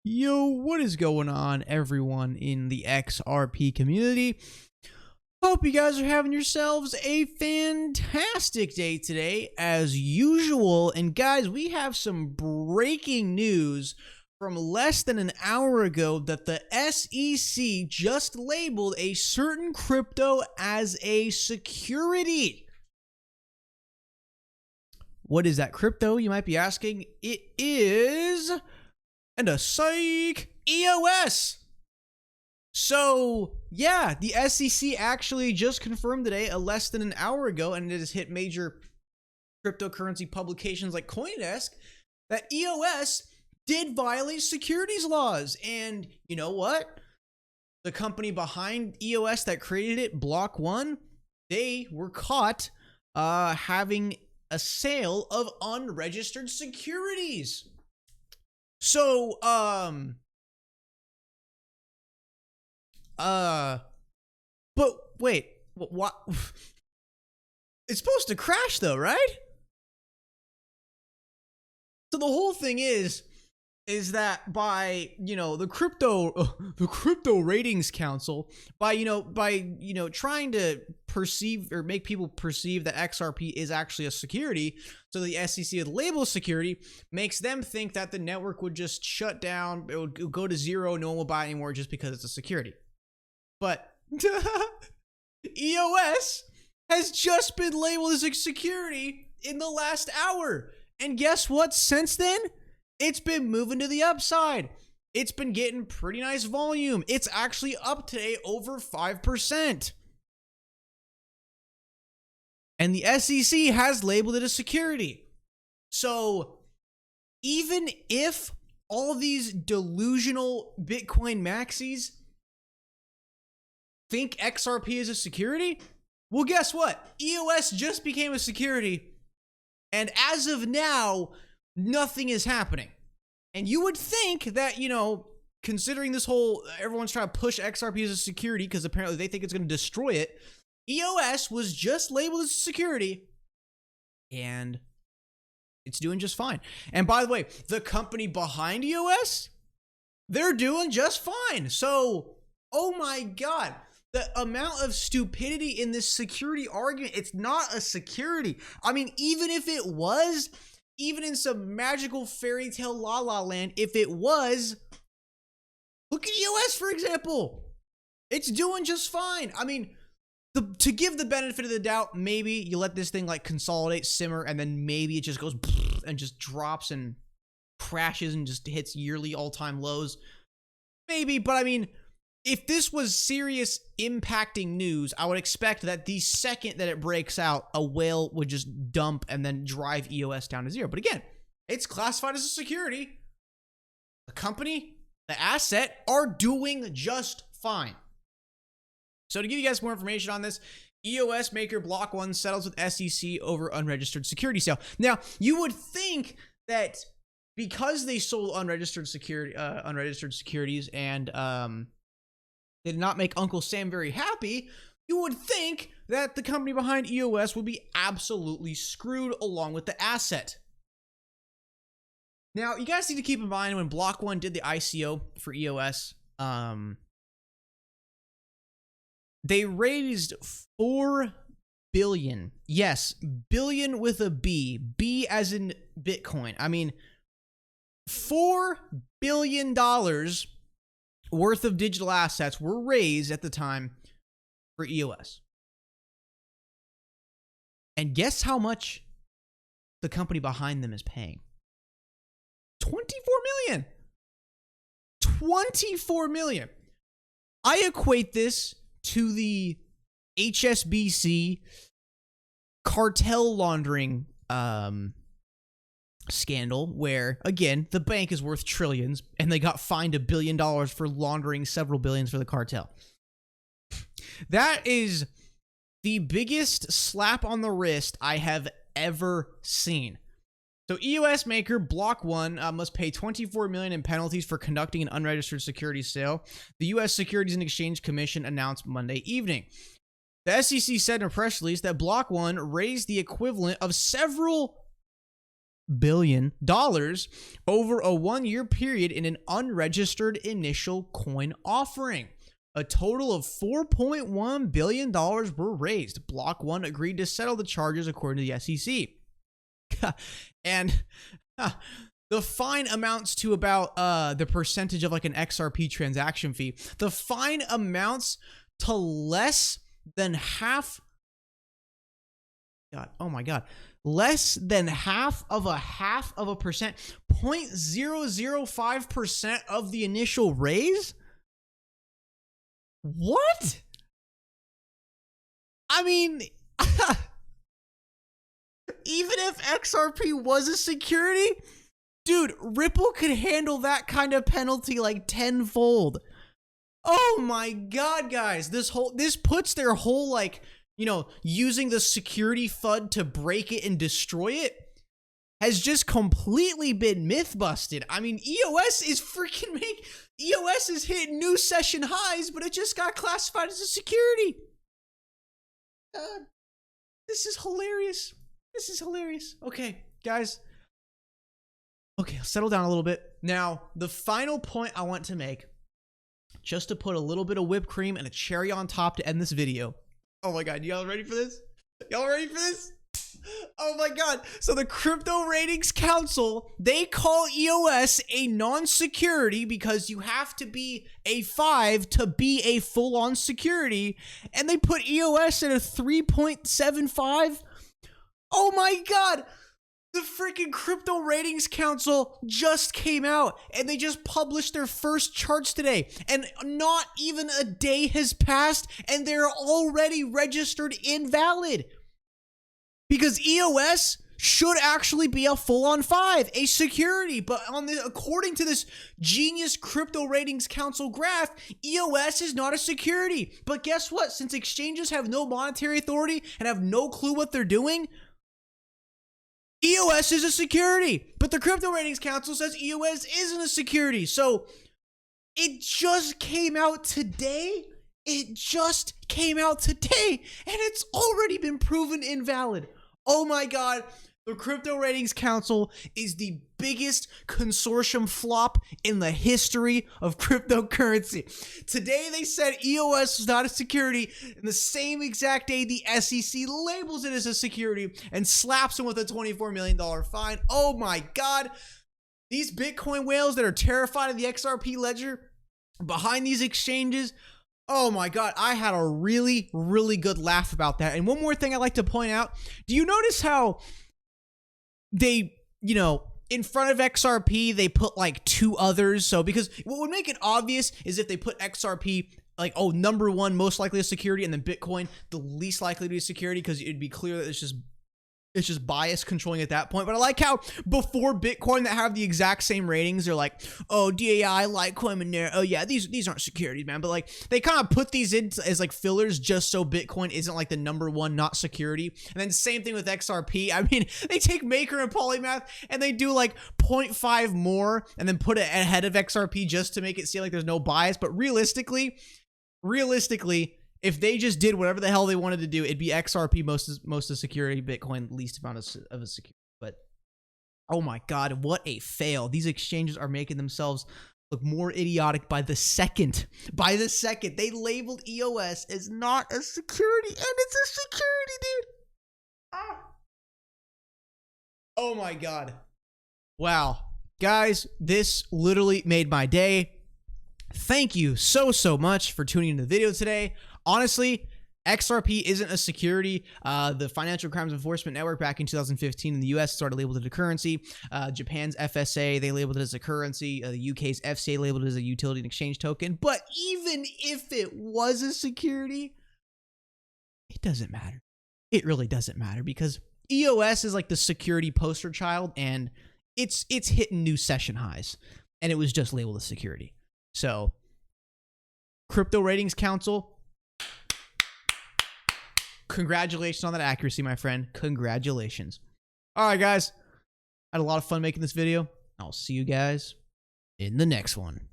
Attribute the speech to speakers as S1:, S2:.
S1: Yo, what is going on, everyone in the XRP community? Hope you guys are having yourselves a fantastic day today, as usual. And guys, we have some breaking news from less than an hour ago that the SEC just labeled a certain crypto as a security. What is that crypto, you might be asking? It is... and a psych EOS. So yeah, the SEC actually just confirmed today, less than an hour ago, and it has hit major cryptocurrency publications like CoinDesk, that EOS did violate securities laws. And you know what? The company behind EOS that created it, Block One, they were caught having a sale of unregistered securities. So, but wait, what? It's supposed to crash though, right? So the whole thing is that by, the crypto ratings council, by trying to perceive or make people perceive that XRP is actually a security, so the SEC would label security, makes them think that the network would just shut down, it would go to zero, no one will buy anymore just because it's a security. But EOS has just been labeled as a security in the last hour. And guess what? Since then, it's been moving to the upside. It's been getting pretty nice volume. It's actually up today over 5%. And the SEC has labeled it a security. So even if all these delusional Bitcoin maxis think XRP is a security, well, guess what? EOS just became a security. And as of now, nothing is happening. And you would think that, considering this whole, everyone's trying to push XRP as a security because apparently they think it's going to destroy it, EOS was just labeled as a security and it's doing just fine. And by the way, the company behind EOS, they're doing just fine. So, oh my God, the amount of stupidity in this security argument, it's not a security. I mean, even if it was, even in some magical fairy tale la la land, if it was, look at EOS, for example. It's doing just fine. I mean, to give the benefit of the doubt, maybe you let this thing like consolidate, simmer, and then maybe it just goes and just drops and crashes and just hits yearly all-time lows. Maybe, but I mean, if this was serious impacting news, I would expect that the second that it breaks out, a whale would just dump and then drive EOS down to zero. But again, it's classified as a security. The company, the asset are doing just fine. So to give you guys more information on this, EOS maker Block One settles with SEC over unregistered security sale. Now, you would think that because they sold unregistered securities and they did not make Uncle Sam very happy, you would think that the company behind EOS would be absolutely screwed along with the asset. Now, you guys need to keep in mind when Block One did the ICO for EOS, they raised $4 billion. Yes, billion with a B. B as in Bitcoin. I mean, $4 billion worth of digital assets were raised at the time for EOS. And guess how much the company behind them is paying? $24 million. $24 million. I equate this to the HSBC cartel laundering scandal, where again the bank is worth trillions and they got fined $1 billion for laundering several billions for the cartel. That is the biggest slap on the wrist I have ever seen. So EOS maker Block One must pay $24 million in penalties for conducting an unregistered securities sale, the U.S. Securities and Exchange Commission announced Monday evening. The SEC said in a press release that Block One raised the equivalent of several billion over a 1-year period in an unregistered initial coin offering. A total of $4.1 billion were raised. Block 1 agreed to settle the charges according to the SEC. And the fine amounts to about the percentage of like an XRP transaction fee. The fine amounts to less than half. God, oh my God. Less than half of a percent. 0.005% of the initial raise? What? I mean, even if XRP was a security, dude, Ripple could handle that kind of penalty like tenfold. Oh my God, guys, this puts their whole like, you know, using the security FUD to break it and destroy it has just completely been myth busted. I mean, EOS is hitting new session highs, but it just got classified as a security. This is hilarious. This is hilarious. Okay, guys. Okay, I'll settle down a little bit. Now, the final point I want to make, just to put a little bit of whipped cream and a cherry on top to end this video. Oh my God, y'all ready for this? Y'all ready for this? Oh my God. So the Crypto Ratings Council, they call EOS a non-security because you have to be a 5 to be a full-on security. And they put EOS at a 3.75. Oh my God. The freaking Crypto Ratings Council just came out and they just published their first charts today. And not even a day has passed and they're already registered invalid. Because EOS should actually be a full-on 5, a security. But according to this genius Crypto Ratings Council graph, EOS is not a security. But guess what? Since exchanges have no monetary authority and have no clue what they're doing, EOS is a security. But the Crypto Ratings Council says EOS isn't a security. So it just came out today. It just came out today. And it's already been proven invalid. Oh my God, the Crypto Ratings Council is the biggest consortium flop in the history of cryptocurrency. Today they said EOS is not a security, and the same exact day the SEC labels it as a security and slaps them with a $24 million fine. Oh my God, these Bitcoin whales that are terrified of the XRP ledger behind these exchanges. Oh my God, I had a really, really good laugh about that. And one more thing I'd like to point out. Do you notice how they, you know, in front of XRP, they put like 2 others? So because what would make it obvious is if they put XRP like, oh, number 1, most likely a security, and then Bitcoin, the least likely to be a security, because it'd be clear that it's just bias controlling at that point. But I like how before Bitcoin that have the exact same ratings, they're like, oh, DAI, Litecoin, and there. Oh yeah, these aren't securities, man. But like they kind of put these in as like fillers just so Bitcoin isn't like the number 1 not security. And then same thing with XRP. I mean, they take Maker and Polymath and they do like 0.5 more and then put it ahead of XRP just to make it seem like there's no bias. But realistically, if they just did whatever the hell they wanted to do, it'd be XRP most of security, Bitcoin least amount of a security. But oh my God, what a fail. These exchanges are making themselves look more idiotic by the second. By the second. They labeled EOS as not a security, and it's a security, dude. Ah. Oh my God. Wow. Guys, this literally made my day. Thank you so much for tuning into the video today. Honestly, XRP isn't a security. The Financial Crimes Enforcement Network back in 2015 in the US started labeled it a currency. Japan's FSA, they labeled it as a currency. The UK's FCA labeled it as a utility and exchange token. But even if it was a security, it doesn't matter. It really doesn't matter because EOS is like the security poster child and it's hitting new session highs and it was just labeled a security. So, Crypto Ratings Council, congratulations on that accuracy, my friend. Congratulations. All right, guys. I had a lot of fun making this video. I'll see you guys in the next one.